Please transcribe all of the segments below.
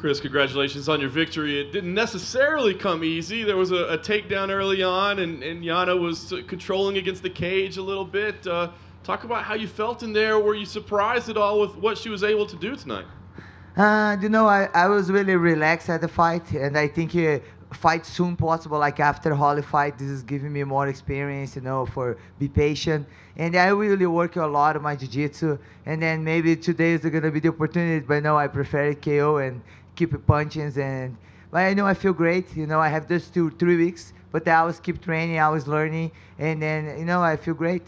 Cris, congratulations on your victory. It didn't necessarily come easy. There was a takedown early on, and Yana was controlling against the cage a little bit. Talk about how you felt in there. Were you surprised at all with what she was able to do tonight? You know, I was really relaxed at the fight, and I think fight soon possible, like after Holly fight. This is giving me more experience, you know, for be patient. And I really work a lot on my jiu-jitsu, and then maybe today is going to be the opportunity, but no, I prefer KO and keep punching. But I know I feel great. You know, I have just 3 weeks, but I always keep training, I was learning, and then, you know, I feel great.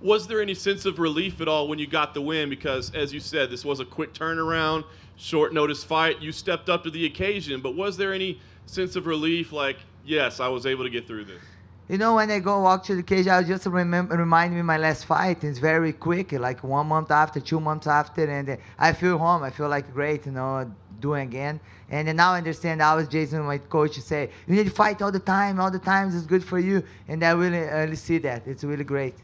Was there any sense of relief at all when you got the win? Because, as you said, this was a quick turnaround, short notice fight. You stepped up to the occasion, but was there any sense of relief, like, yes, I was able to get through this? You know, when I go walk to the cage, I just remind me my last fight. It's very quick, like 1 month after, 2 months after, and I feel home. I feel like great, you know, doing again. And then now I understand. I was Jason, my coach, say, you need to fight all the time. All the times is good for you. And I really see that. It's really great.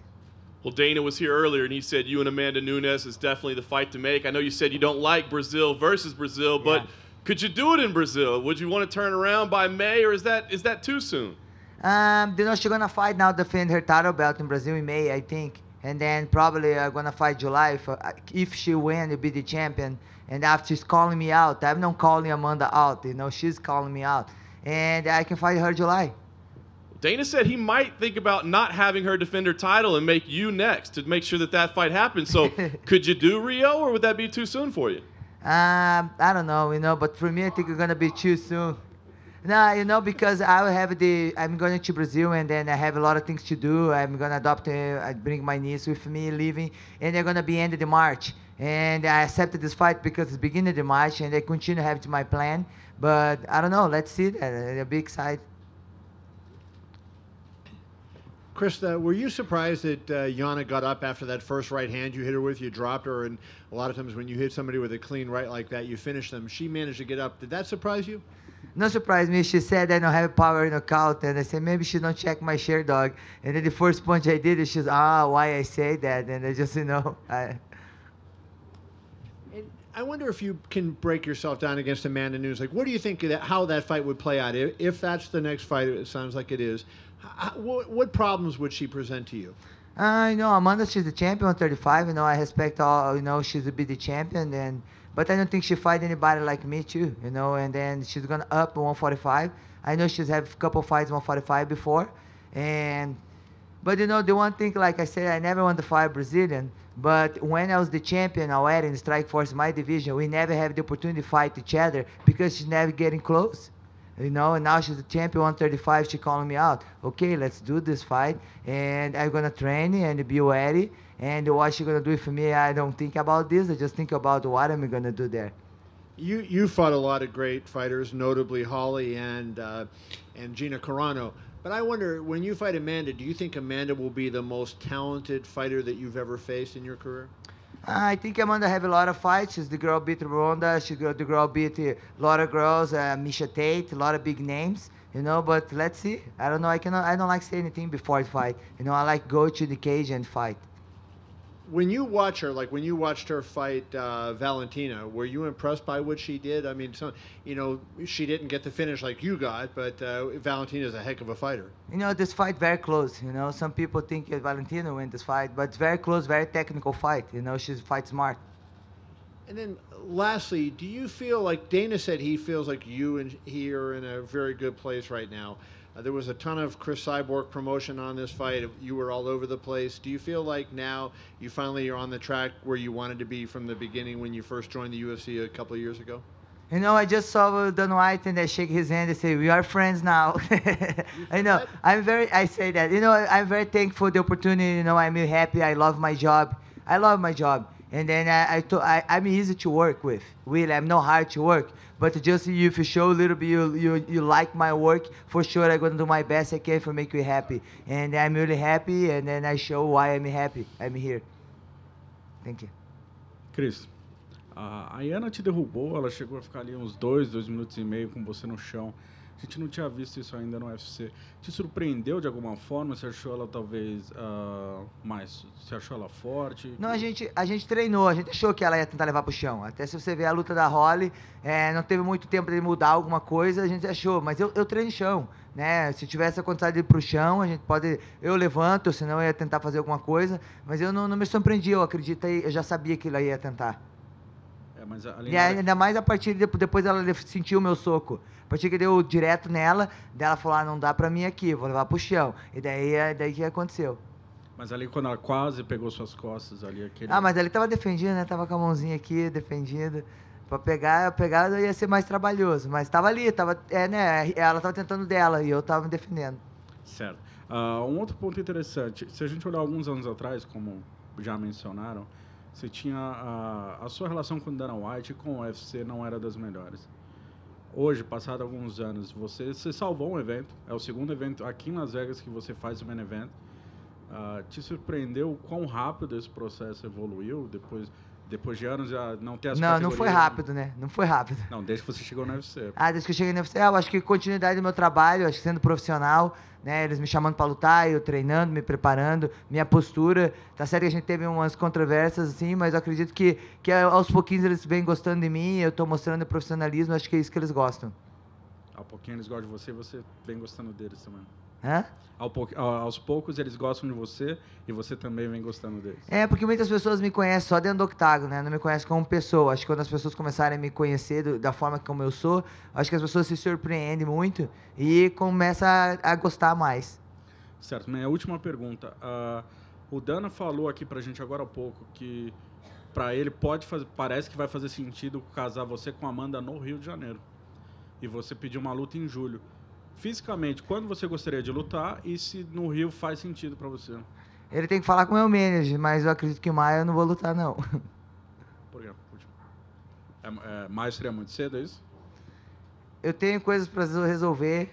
Well, Dana was here earlier, and he said you and Amanda Nunes is definitely the fight to make. I know you said you don't like Brazil versus Brazil, but could you do it in Brazil? Would you want to turn around by May, or is that too soon? You know, she's going to fight now, defend her title belt in Brazil in May, I think. And then probably going to fight July. If she wins, be the champion. And after she's calling me out, I'm not calling Amanda out. You know, she's calling me out. And I can fight her July. Dana said he might think about not having her defend her title and make you next to make sure that fight happens. So could you do Rio, or would that be too soon for you? I don't know, you know, but for me, I think it's going to be too soon. No, you know, because I'm going to Brazil, and then I have a lot of things to do. I'm going to I bring my niece with me, leaving, and they're going to be ended in March. And I accepted this fight because it's beginning of March, and I continue to have my plan. But I don't know, let's see that. I'll be excited. Cris, were you surprised that Yana got up after that first right hand you hit her with? You dropped her, and a lot of times when you hit somebody with a clean right like that, you finish them. She managed to get up. Did that surprise you? No surprise me. She said I don't have power in knockout, and I said maybe she don't check my share dog. And then the first punch I did, she's why I say that, and I just, you know. I wonder if you can break yourself down against Amanda Nunes. Like, what do you think how that fight would play out? If that's the next fight, it sounds like it is. What problems would she present to you? You know, Amanda, she's the champion, 35. You know, I respect all. You know, she's to be the champion, but I don't think she fight anybody like me too. You know, and then she's gonna up 145. I know she's have a couple fights 145 before, but you know, the one thing, like I said, I never want to fight Brazilian. But when I was the champion already in Strikeforce, my division, we never have the opportunity to fight each other because she's never getting close. You know, and now she's the champion, 135. She calling me out. Okay, let's do this fight, and I'm gonna train and be ready. And what she's gonna do for me, I don't think about this. I just think about what I'm gonna do there. You fought a lot of great fighters, notably Holly and Gina Carano. But I wonder, when you fight Amanda, do you think Amanda will be the most talented fighter that you've ever faced in your career? I think Amanda have a lot of fights. She's the girl beat Ronda. The girl beat a lot of girls, Misha Tate, a lot of big names, you know. But let's see. I don't know. I don't like saying anything before I fight. You know, I like go to the cage and fight. When you watch her, like when you watched her fight Valentina, were you impressed by what she did? I mean, you know, she didn't get the finish like you got, but Valentina's a heck of a fighter. You know, this fight very close. You know, some people think Valentina win this fight, but it's very close, very technical fight. You know, she's fight smart. And then, lastly, do you feel like Dana said he feels like you and he are in a very good place right now? There was a ton of Cris Cyborg promotion on this fight. You were all over the place. Do you feel like now you finally are on the track where you wanted to be from the beginning when you first joined the UFC a couple of years ago? You know, I just saw Dan White and I shake his hand and say, we are friends now. I know, I say that. You know, I'm very thankful for the opportunity. You know, I'm happy. I love my job. I love my job. And then I'm easy to work with. Really, I'm not hard to work. But just if you show a little bit you like my work, for sure I'm going to do my best I can for make you happy. And I'm really happy, and then I show why I'm happy. I'm here. Thank you. Cris, a Yana te derrubou, ela chegou a ficar ali uns 2 minutos e meio com você no chão. A gente não tinha visto isso ainda no UFC. Te surpreendeu de alguma forma? Você achou ela talvez mais... Você achou ela forte? Não, a gente treinou, a gente achou que ela ia tentar levar pro chão. Até se você ver a luta da Holly, não teve muito tempo de mudar alguma coisa, a gente achou. Mas eu treino chão, né? Se tivesse a quantidade de ir pro chão, a gente pode... Eu levanto, senão eu ia tentar fazer alguma coisa. Mas eu não me surpreendi, eu acredito, eu já sabia que ela ia tentar. Mas E ainda mais a partir de depois ela sentiu o meu soco. A partir que deu direto nela, dela falou, não dá pra mim aqui, vou levar pro chão. E daí que aconteceu. Mas ali quando ela quase pegou suas costas ali, aquele... Mas ele tava defendido, né? Tava com a mãozinha aqui, defendido. Pra pegar ia ser mais trabalhoso. Mas tava ali, né? Ela tava tentando dela e eu tava me defendendo. Certo. Um outro ponto interessante, se a gente olhar alguns anos atrás, como já mencionaram, você tinha a sua relação com Dana White e com o UFC não era das melhores. Hoje, passado alguns anos, você salvou um evento, é o segundo evento aqui em Las Vegas que você faz o main event. Te surpreendeu o quão rápido esse processo evoluiu depois de anos já não ter as categorias? Não foi rápido, né? Não foi rápido. Não, desde que você chegou no UFC. Desde que eu cheguei no UFC, eu acho que continuidade do meu trabalho, acho que sendo profissional, né? Eles me chamando para lutar, eu treinando, me preparando, minha postura. Tá certo que a gente teve umas controvérsias, assim, mas eu acredito que aos pouquinhos eles vêm gostando de mim, eu tô mostrando profissionalismo, acho que é isso que eles gostam. Ao pouquinho eles gostam de você e você vem gostando deles também. Hã? Aos poucos eles gostam de você e você também vem gostando deles. Porque muitas pessoas me conhecem só dentro do octágono, né? Não me conhecem como pessoa. Acho que quando as pessoas começarem a me conhecer da forma como eu sou, acho que as pessoas se surpreendem muito e começam a gostar mais. Certo. Minha última pergunta. O Dana falou aqui pra gente agora há pouco que pra ele parece que vai fazer sentido casar você com a Amanda no Rio de Janeiro. E você pediu uma luta em julho. Fisicamente, quando você gostaria de lutar e se no Rio faz sentido para você? Ele tem que falar com o meu manager, mas eu acredito que em maio eu não vou lutar, não. Por quê? Maio seria muito cedo, é isso? Eu tenho coisas para resolver.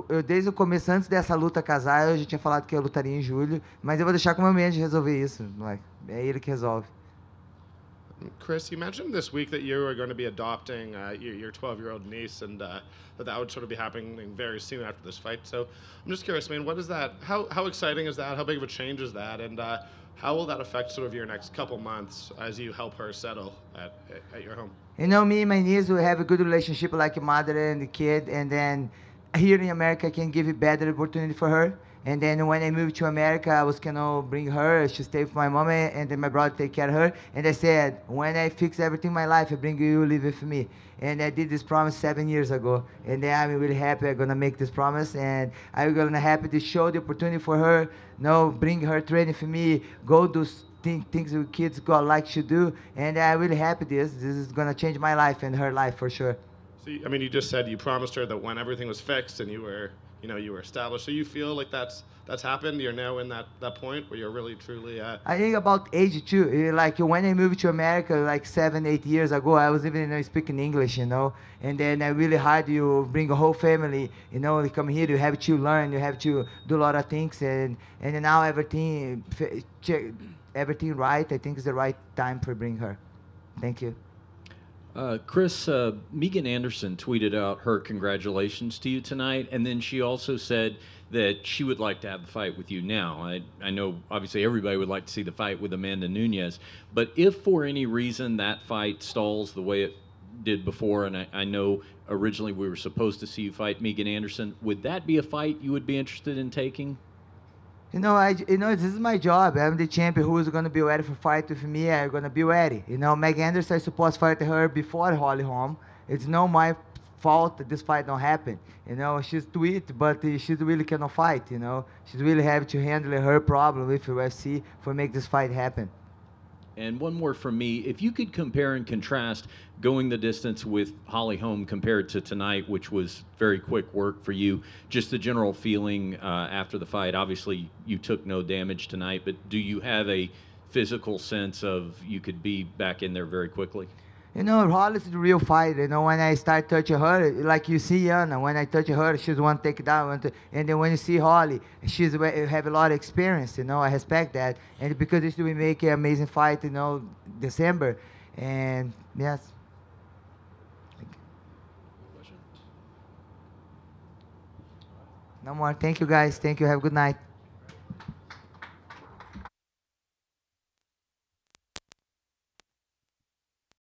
Eu desde o começo, antes dessa luta casar, eu já tinha falado que eu lutaria em julho, mas eu vou deixar com o meu manager resolver isso. É ele que resolve. Cris, you mentioned this week that you are going to be adopting your 12-year-old niece, and that would sort of be happening very soon after this fight. So I'm just curious, I mean, what is that? How exciting is that? How big of a change is that? And how will that affect sort of your next couple months as you help her settle at your home? You know, me and my niece, we have a good relationship like a mother and a kid, and then here in America, I can give a better opportunity for her. And then when I moved to America, I was gonna bring her, she stayed with my mom, and then my brother take care of her. And I said, when I fix everything in my life, I bring you, live with me. And I did this promise 7 years ago. And then I'm really happy I'm gonna make this promise, and I'm gonna happy to show the opportunity for her, bring her training for me, go do things that kids like to do. And I'm really happy this is gonna change my life and her life for sure. So, I mean, you just said you promised her that when everything was fixed and you were established. So you feel like that's happened? You're now in that point where you're really, truly... I think about age too. Like when I moved to America, like 7, 8 years ago, I was even speaking English, And then really hard, you bring a whole family, you come here, you have to learn, you have to do a lot of things. And now everything right, I think it's the right time for bring her. Thank you. Cris, Megan Anderson tweeted out her congratulations to you tonight, and then she also said that she would like to have the fight with you now. I know, obviously, everybody would like to see the fight with Amanda Nunes, but if for any reason that fight stalls the way it did before, and I know originally we were supposed to see you fight Megan Anderson, would that be a fight you would be interested in taking? This is my job. I'm the champion who's going to be ready for fight with me. I'm going to be ready. Meg Anderson, I supposed to fight her before Holly Holm. It's not my fault that this fight don't happen. She's sweet, but she really cannot fight, She's really have to handle her problem with UFC for make this fight happen. And one more from me. If you could compare and contrast going the distance with Holly Holm compared to tonight, which was very quick work for you, just the general feeling after the fight. Obviously, you took no damage tonight, but do you have a physical sense of you could be back in there very quickly? Holly's the real fighter. When I start touching her, like you see Yana, when I touch her, she's one takedown. And then when you see Holly, she's have a lot of experience. I respect that. And because this will make an amazing fight, December. And yes. No more. Thank you, guys. Thank you. Have a good night.